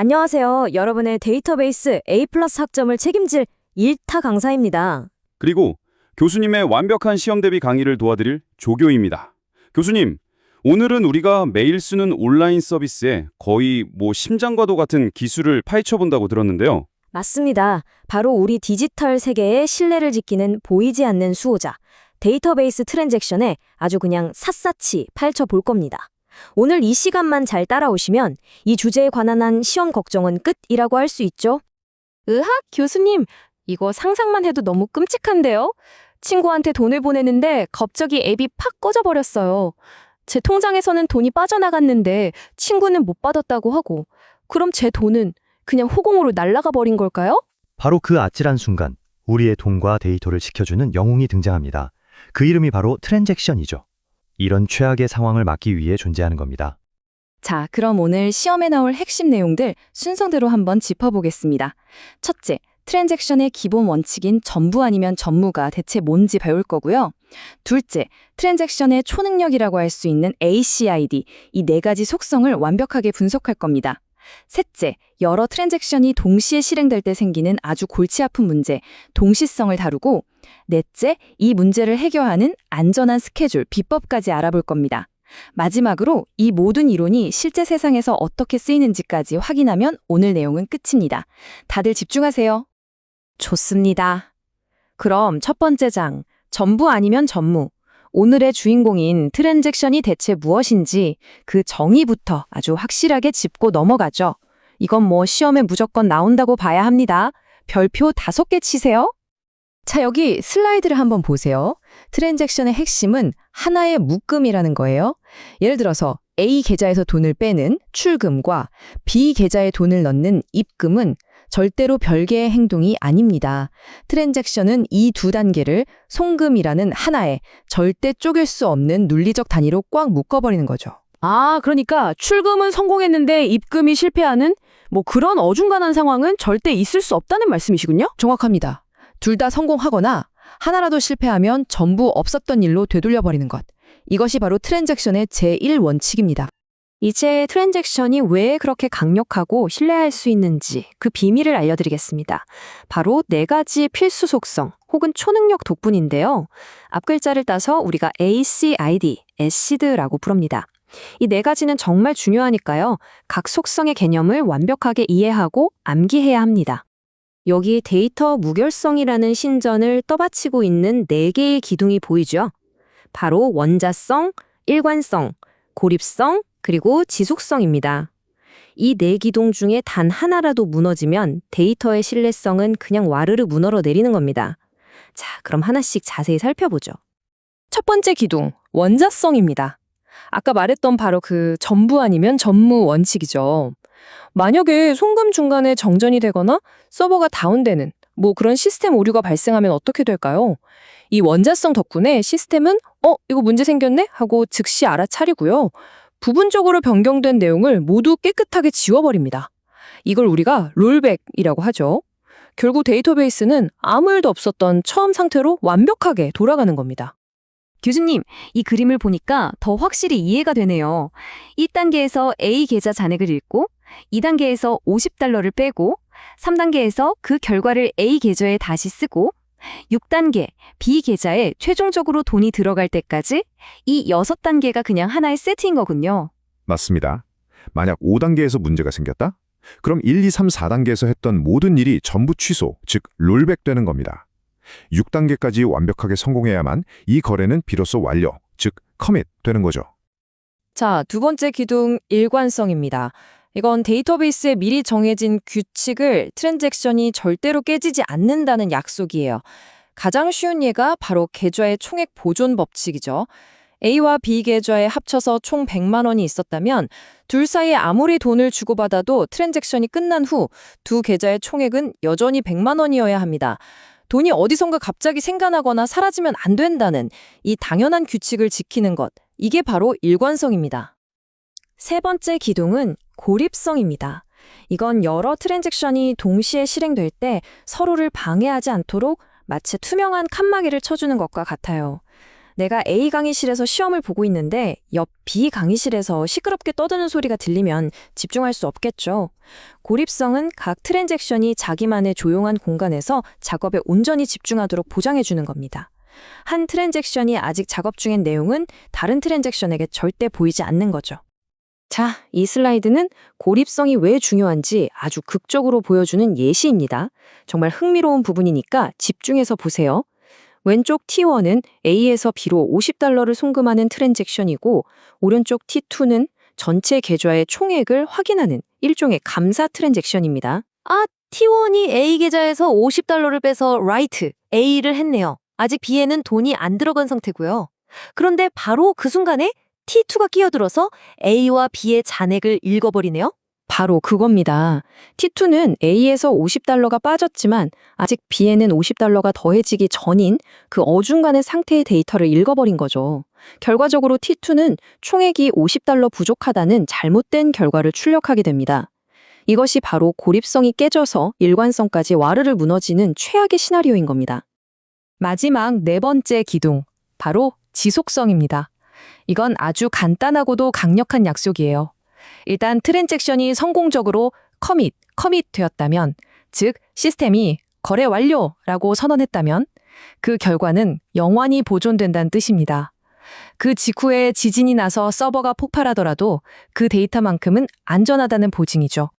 안녕하세요. 여러분의 데이터베이스 A+ 학점을 책임질 일타 강사입니다. 그리고 교수님의 완벽한 시험 대비 강의를 도와드릴 조교입니다. 교수님, 오늘은 우리가 매일 쓰는 온라인 서비스에 거의 심장과도 같은 기술을 파헤쳐 본다고 들었는데요. 맞습니다. 바로 우리 디지털 세계의 신뢰를 지키는 보이지 않는 수호자, 데이터베이스 트랜잭션에 아주 그냥 샅샅이 파헤쳐 볼 겁니다. 오늘 이 시간만 잘 따라오시면 이 주제에 관한 한 시험 걱정은 끝이라고 할 수 있죠. 으악, 교수님, 이거 상상만 해도 너무 끔찍한데요? 친구한테 돈을 보내는데 갑자기 앱이 팍 꺼져버렸어요. 제 통장에서는 돈이 빠져나갔는데 친구는 못 받았다고 하고, 그럼 제 돈은 그냥 호공으로 날아가 버린 걸까요? 바로 그 아찔한 순간 우리의 돈과 데이터를 지켜주는 영웅이 등장합니다. 그 이름이 바로 트랜잭션이죠. 이런 최악의 상황을 막기 위해 존재하는 겁니다. 자, 그럼 오늘 시험에 나올 핵심 내용들 순서대로 한번 짚어보겠습니다. 첫째, 트랜잭션의 기본 원칙인 전부 아니면 전무가 대체 뭔지 배울 거고요. 둘째, 트랜잭션의 초능력이라고 할 수 있는 ACID, 이 네 가지 속성을 완벽하게 분석할 겁니다. 셋째, 여러 트랜잭션이 동시에 실행될 때 생기는 아주 골치 아픈 문제, 동시성을 다루고, 넷째, 이 문제를 해결하는 안전한 스케줄, 비법까지 알아볼 겁니다. 마지막으로 이 모든 이론이 실제 세상에서 어떻게 쓰이는지까지 확인하면 오늘 내용은 끝입니다. 다들 집중하세요. 좋습니다. 그럼 첫 번째 장, 전부 아니면 전무. 오늘의 주인공인 트랜잭션이 대체 무엇인지 그 정의부터 아주 확실하게 짚고 넘어가죠. 이건 시험에 무조건 나온다고 봐야 합니다. 별표 5개 치세요. 자, 여기 슬라이드를 한번 보세요. 트랜잭션의 핵심은 하나의 묶음이라는 거예요. 예를 들어서 A 계좌에서 돈을 빼는 출금과 B 계좌에 돈을 넣는 입금은 절대로 별개의 행동이 아닙니다. 트랜잭션은 이 두 단계를 송금이라는 하나의 절대 쪼갤 수 없는 논리적 단위로 꽉 묶어버리는 거죠. 아, 그러니까 출금은 성공했는데 입금이 실패하는 그런 어중간한 상황은 절대 있을 수 없다는 말씀이시군요? 정확합니다. 둘 다 성공하거나 하나라도 실패하면 전부 없었던 일로 되돌려버리는 것. 이것이 바로 트랜잭션의 제1원칙입니다. 이제 트랜잭션이 왜 그렇게 강력하고 신뢰할 수 있는지 그 비밀을 알려드리겠습니다. 바로 네 가지 필수 속성 혹은 초능력 덕분인데요. 앞글자를 따서 우리가 ACID, ACID라고 부릅니다. 이 네 가지는 정말 중요하니까요. 각 속성의 개념을 완벽하게 이해하고 암기해야 합니다. 여기 데이터 무결성이라는 신전을 떠받치고 있는 네 개의 기둥이 보이죠? 바로 원자성, 일관성, 고립성, 그리고 지속성입니다. 이 네 기둥 중에 단 하나라도 무너지면 데이터의 신뢰성은 그냥 와르르 무너져 내리는 겁니다. 자, 그럼 하나씩 자세히 살펴보죠. 첫 번째 기둥, 원자성입니다. 아까 말했던 바로 그 전부 아니면 전무 원칙이죠. 만약에 송금 중간에 정전이 되거나 서버가 다운되는 그런 시스템 오류가 발생하면 어떻게 될까요? 이 원자성 덕분에 시스템은 이거 문제 생겼네? 하고 즉시 알아차리고요. 부분적으로 변경된 내용을 모두 깨끗하게 지워버립니다. 이걸 우리가 롤백이라고 하죠. 결국 데이터베이스는 아무 일도 없었던 처음 상태로 완벽하게 돌아가는 겁니다. 교수님, 이 그림을 보니까 더 확실히 이해가 되네요. 1단계에서 A 계좌 잔액을 읽고 2단계에서 $50를 빼고 3단계에서 그 결과를 A 계좌에 다시 쓰고 6단계 B 계좌에 최종적으로 돈이 들어갈 때까지 이 6단계가 그냥 하나의 세트인 거군요. 맞습니다. 만약 5단계에서 문제가 생겼다? 그럼 1, 2, 3, 4단계에서 했던 모든 일이 전부 취소, 즉 롤백 되는 겁니다. 6단계까지 완벽하게 성공해야만 이 거래는 비로소 완료, 즉 커밋 되는 거죠. 자, 두 번째 기둥, 일관성입니다. 이건 데이터베이스에 미리 정해진 규칙을 트랜잭션이 절대로 깨지지 않는다는 약속이에요. 가장 쉬운 예가 바로 계좌의 총액 보존 법칙이죠. A와 B 계좌에 합쳐서 총 100만 원이 있었다면 둘 사이에 아무리 돈을 주고받아도 트랜잭션이 끝난 후 두 계좌의 총액은 여전히 100만 원이어야 합니다. 돈이 어디선가 갑자기 생겨나거나 사라지면 안 된다는 이 당연한 규칙을 지키는 것, 이게 바로 일관성입니다. 세 번째 기둥은 고립성입니다. 이건 여러 트랜잭션이 동시에 실행될 때 서로를 방해하지 않도록 마치 투명한 칸막이를 쳐주는 것과 같아요. 내가 A 강의실에서 시험을 보고 있는데 옆 B 강의실에서 시끄럽게 떠드는 소리가 들리면 집중할 수 없겠죠. 고립성은 각 트랜잭션이 자기만의 조용한 공간에서 작업에 온전히 집중하도록 보장해주는 겁니다. 한 트랜잭션이 아직 작업 중인 내용은 다른 트랜잭션에게 절대 보이지 않는 거죠. 자, 이 슬라이드는 고립성이 왜 중요한지 아주 극적으로 보여주는 예시입니다. 정말 흥미로운 부분이니까 집중해서 보세요. 왼쪽 T1은 A에서 B로 $50를 송금하는 트랜잭션이고 오른쪽 T2는 전체 계좌의 총액을 확인하는 일종의 감사 트랜잭션입니다. 아, T1이 A 계좌에서 $50를 빼서 write A를 했네요. 아직 B에는 돈이 안 들어간 상태고요. 그런데 바로 그 순간에 T2가 끼어들어서 A와 B의 잔액을 읽어버리네요. 바로 그겁니다. T2는 A에서 $50가 빠졌지만 아직 B에는 $50가 더해지기 전인 그 어중간의 상태의 데이터를 읽어버린 거죠. 결과적으로 T2는 총액이 $50 부족하다는 잘못된 결과를 출력하게 됩니다. 이것이 바로 고립성이 깨져서 일관성까지 와르르 무너지는 최악의 시나리오인 겁니다. 마지막 네 번째 기둥, 바로 지속성입니다. 이건 아주 간단하고도 강력한 약속이에요. 일단 트랜잭션이 성공적으로 커밋 되었다면, 즉 시스템이 거래 완료라고 선언했다면 그 결과는 영원히 보존된다는 뜻입니다. 그 직후에 지진이 나서 서버가 폭발하더라도 그 데이터만큼은 안전하다는 보증이죠.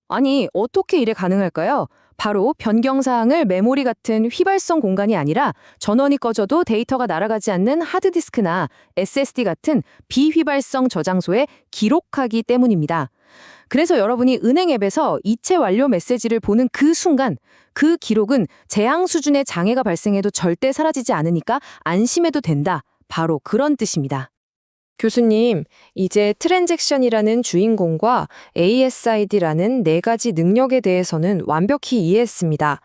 아니, 어떻게 이래 가능할까요? 바로 변경사항을 메모리 같은 휘발성 공간이 아니라 전원이 꺼져도 데이터가 날아가지 않는 하드디스크나 SSD 같은 비휘발성 저장소에 기록하기 때문입니다. 그래서 여러분이 은행 앱에서 이체 완료 메시지를 보는 그 순간 그 기록은 재앙 수준의 장애가 발생해도 절대 사라지지 않으니까 안심해도 된다. 바로 그런 뜻입니다. 교수님, 이제 트랜잭션이라는 주인공과 ASID라는 네 가지 능력에 대해서는 완벽히 이해했습니다.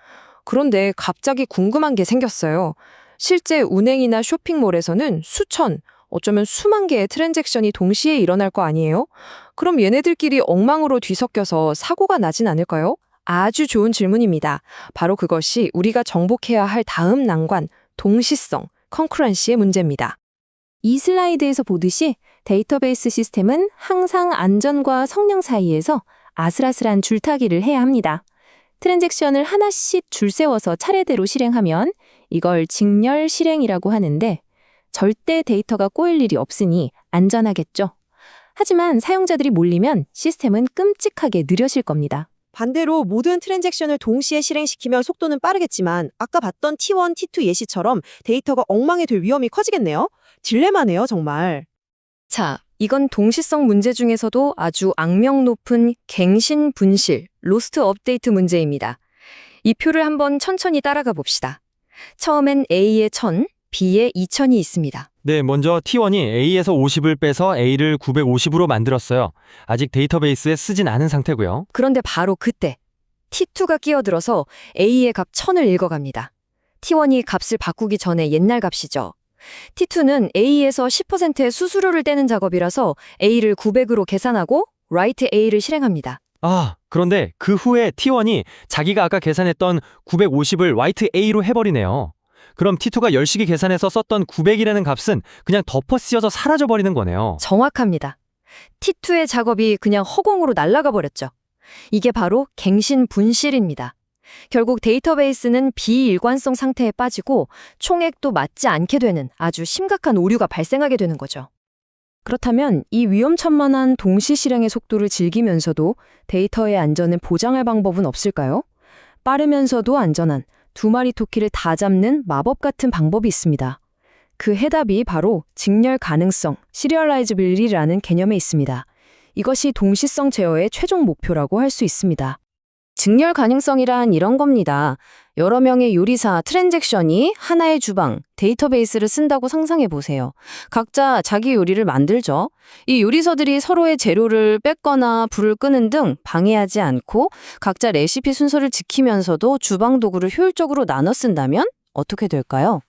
그런데 갑자기 궁금한 게 생겼어요. 실제 운행이나 쇼핑몰에서는 수천, 어쩌면 수만 개의 트랜잭션이 동시에 일어날 거 아니에요? 그럼 얘네들끼리 엉망으로 뒤섞여서 사고가 나진 않을까요? 아주 좋은 질문입니다. 바로 그것이 우리가 정복해야 할 다음 난관, 동시성, 컨커런시의 문제입니다. 이 슬라이드에서 보듯이 데이터베이스 시스템은 항상 안전과 성능 사이에서 아슬아슬한 줄타기를 해야 합니다. 트랜잭션을 하나씩 줄 세워서 차례대로 실행하면 이걸 직렬 실행이라고 하는데 절대 데이터가 꼬일 일이 없으니 안전하겠죠. 하지만 사용자들이 몰리면 시스템은 끔찍하게 느려질 겁니다. 반대로 모든 트랜잭션을 동시에 실행시키면 속도는 빠르겠지만 아까 봤던 T1, T2 예시처럼 데이터가 엉망이 될 위험이 커지겠네요. 딜레마네요, 정말. 자, 이건 동시성 문제 중에서도 아주 악명 높은 갱신 분실, 로스트 업데이트 문제입니다. 이 표를 한번 천천히 따라가 봅시다. 처음엔 A에 1000, B에 2000이 있습니다. 네, 먼저 T1이 A에서 50을 빼서 A를 950으로 만들었어요. 아직 데이터베이스에 쓰진 않은 상태고요. 그런데 바로 그때 T2가 끼어들어서 A의 값 1000을 읽어갑니다. T1이 값을 바꾸기 전에 옛날 값이죠. T2는 A에서 10%의 수수료를 떼는 작업이라서 A를 900으로 계산하고 write A를 실행합니다. 아, 그런데 그 후에 T1이 자기가 아까 계산했던 950을 write A로 해버리네요. 그럼 T2가 열심히 계산해서 썼던 900이라는 값은 그냥 덮어 씌워서 사라져버리는 거네요. 정확합니다. T2의 작업이 그냥 허공으로 날아가 버렸죠. 이게 바로 갱신 분실입니다. 결국 데이터베이스는 비일관성 상태에 빠지고 총액도 맞지 않게 되는 아주 심각한 오류가 발생하게 되는 거죠. 그렇다면 이 위험천만한 동시 실행의 속도를 즐기면서도 데이터의 안전을 보장할 방법은 없을까요? 빠르면서도 안전한 두 마리 토끼를 다 잡는 마법 같은 방법이 있습니다. 그 해답이 바로 직렬 가능성, 시리얼라이즈빌리티라는 개념에 있습니다. 이것이 동시성 제어의 최종 목표라고 할 수 있습니다. 직렬 가능성이란 이런 겁니다. 여러 명의 요리사 트랜잭션이 하나의 주방, 데이터베이스를 쓴다고 상상해 보세요. 각자 자기 요리를 만들죠. 이 요리사들이 서로의 재료를 뺏거나 불을 끄는 등 방해하지 않고 각자 레시피 순서를 지키면서도 주방 도구를 효율적으로 나눠 쓴다면 어떻게 될까요?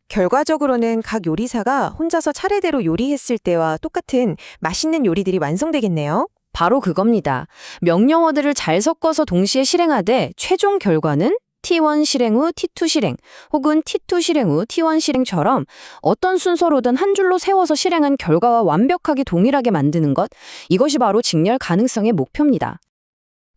결과적으로는 각 요리사가 혼자서 차례대로 요리했을 때와 똑같은 맛있는 요리들이 완성되겠네요. 바로 그겁니다. 명령어들을 잘 섞어서 동시에 실행하되 최종 결과는 T1 실행 후 T2 실행, 혹은 T2 실행 후 T1 실행처럼 어떤 순서로든 한 줄로 세워서 실행한 결과와 완벽하게 동일하게 만드는 것, 이것이 바로 직렬 가능성의 목표입니다.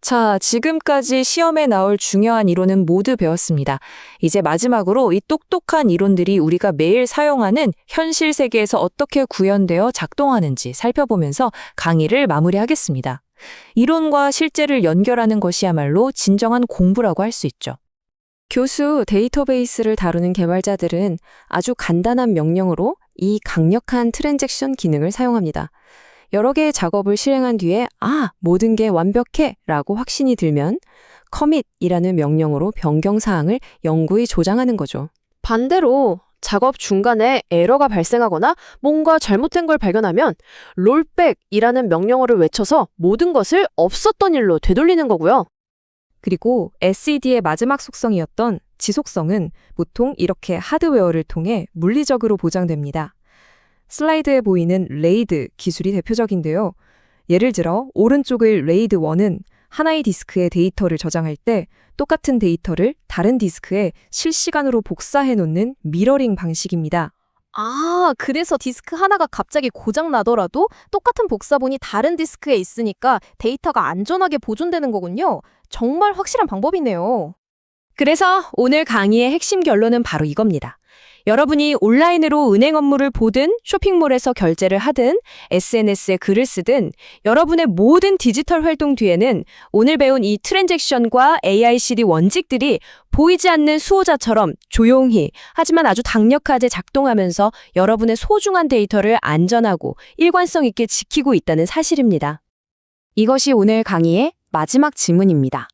자, 지금까지 시험에 나올 중요한 이론은 모두 배웠습니다. 이제 마지막으로 이 똑똑한 이론들이 우리가 매일 사용하는 현실 세계에서 어떻게 구현되어 작동하는지 살펴보면서 강의를 마무리하겠습니다. 이론과 실제를 연결하는 것이야말로 진정한 공부라고 할 수 있죠. 교수 데이터베이스를 다루는 개발자들은 아주 간단한 명령으로 이 강력한 트랜잭션 기능을 사용합니다. 여러 개의 작업을 실행한 뒤에 모든 게 완벽해 라고 확신이 들면 commit이라는 명령으로 변경 사항을 영구히 조장하는 거죠. 반대로 작업 중간에 에러가 발생하거나 뭔가 잘못된 걸 발견하면 롤백이라는 명령어를 외쳐서 모든 것을 없었던 일로 되돌리는 거고요. 그리고 SED의 마지막 속성이었던 지속성은 보통 이렇게 하드웨어를 통해 물리적으로 보장됩니다. 슬라이드에 보이는 레이드 기술이 대표적인데요. 예를 들어 오른쪽의 레이드 1은 하나의 디스크에 데이터를 저장할 때 똑같은 데이터를 다른 디스크에 실시간으로 복사해 놓는 미러링 방식입니다. 그래서 디스크 하나가 갑자기 고장 나더라도 똑같은 복사본이 다른 디스크에 있으니까 데이터가 안전하게 보존되는 거군요. 정말 확실한 방법이네요. 그래서 오늘 강의의 핵심 결론은 바로 이겁니다. 여러분이 온라인으로 은행 업무를 보든 쇼핑몰에서 결제를 하든 SNS에 글을 쓰든 여러분의 모든 디지털 활동 뒤에는 오늘 배운 이 트랜잭션과 AICD 원칙들이 보이지 않는 수호자처럼 조용히 하지만 아주 강력하게 작동하면서 여러분의 소중한 데이터를 안전하고 일관성 있게 지키고 있다는 사실입니다. 이것이 오늘 강의의 마지막 질문입니다.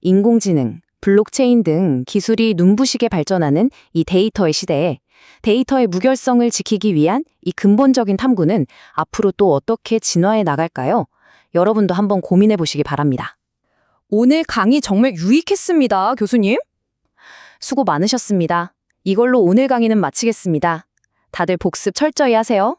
인공지능, 블록체인 등 기술이 눈부시게 발전하는 이 데이터의 시대에 데이터의 무결성을 지키기 위한 이 근본적인 탐구는 앞으로 또 어떻게 진화해 나갈까요? 여러분도 한번 고민해 보시기 바랍니다. 오늘 강의 정말 유익했습니다, 교수님. 수고 많으셨습니다. 이걸로 오늘 강의는 마치겠습니다. 다들 복습 철저히 하세요.